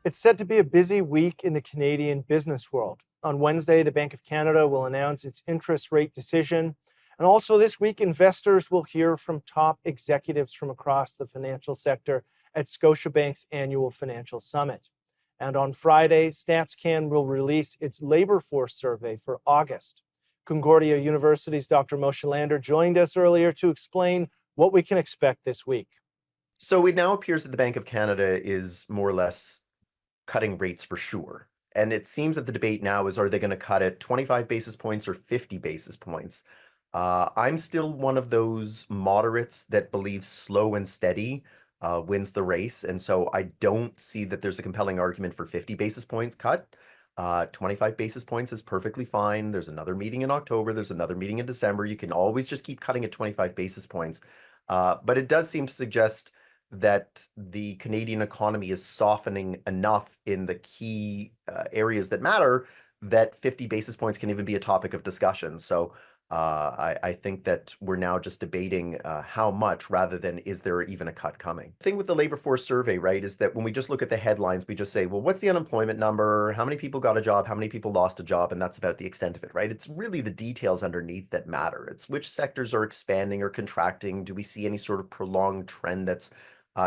It's said to be a busy week in the Canadian business world. On Wednesday, the Bank of Canada will announce its interest rate decision. And also this week, investors will hear from top executives from across the financial sector at Scotiabank's annual financial summit. And on Friday, StatsCan will release its labor force survey for August. Concordia University's Dr. Moshe joined us earlier to explain what we can expect this week. So it now appears that the Bank of Canada is more or less cutting rates for sure. And it seems that the debate now is, are they going to cut it 25 basis points or 50 basis points? I'm still one of those moderates that believe slow and steady wins the race. And so I don't see that there's a compelling argument for 50 basis points cut. 25 basis points is perfectly fine. There's another meeting in October. There's another meeting in December. You can always just keep cutting at 25 basis points. But it does seem to suggest that the Canadian economy is softening enough in the key areas that matter that 50 basis points can even be a topic of discussion. So I think that we're now just debating how much rather than is there even a cut coming. The thing with the labor force survey, right, is that when we just look at the headlines, we just say, well, what's the unemployment number? How many people got a job? How many people lost a job? And that's about the extent of it, right? It's really the details underneath that matter. It's which sectors are expanding or contracting. Do we see any sort of prolonged trend that's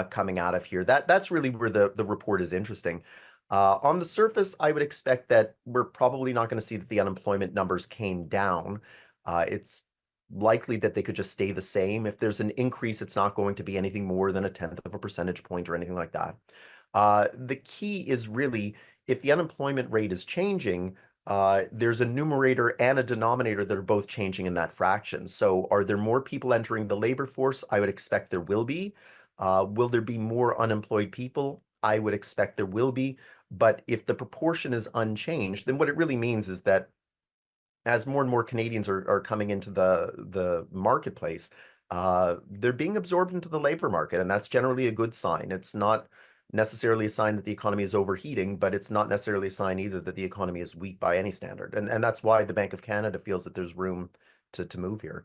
coming out of here? That's really where the report is interesting. On the surface, I would expect that we're probably not going to see that the unemployment numbers came down. It's likely that they could just stay the same. If there's an increase, it's not going to be anything more than a tenth of a percentage point or anything like that. The key is really if the unemployment rate is changing, there's a numerator and a denominator that are both changing in that fraction. So are there more people entering the labor force? I would expect there will be. Will there be more unemployed people? I would expect there will be. But if the proportion is unchanged, then what it really means is that as more and more Canadians are coming into the marketplace, they're being absorbed into the labor market, and that's generally a good sign. It's not necessarily a sign that the economy is overheating, but it's not necessarily a sign either that the economy is weak by any standard. And that's why the Bank of Canada feels that there's room to move here.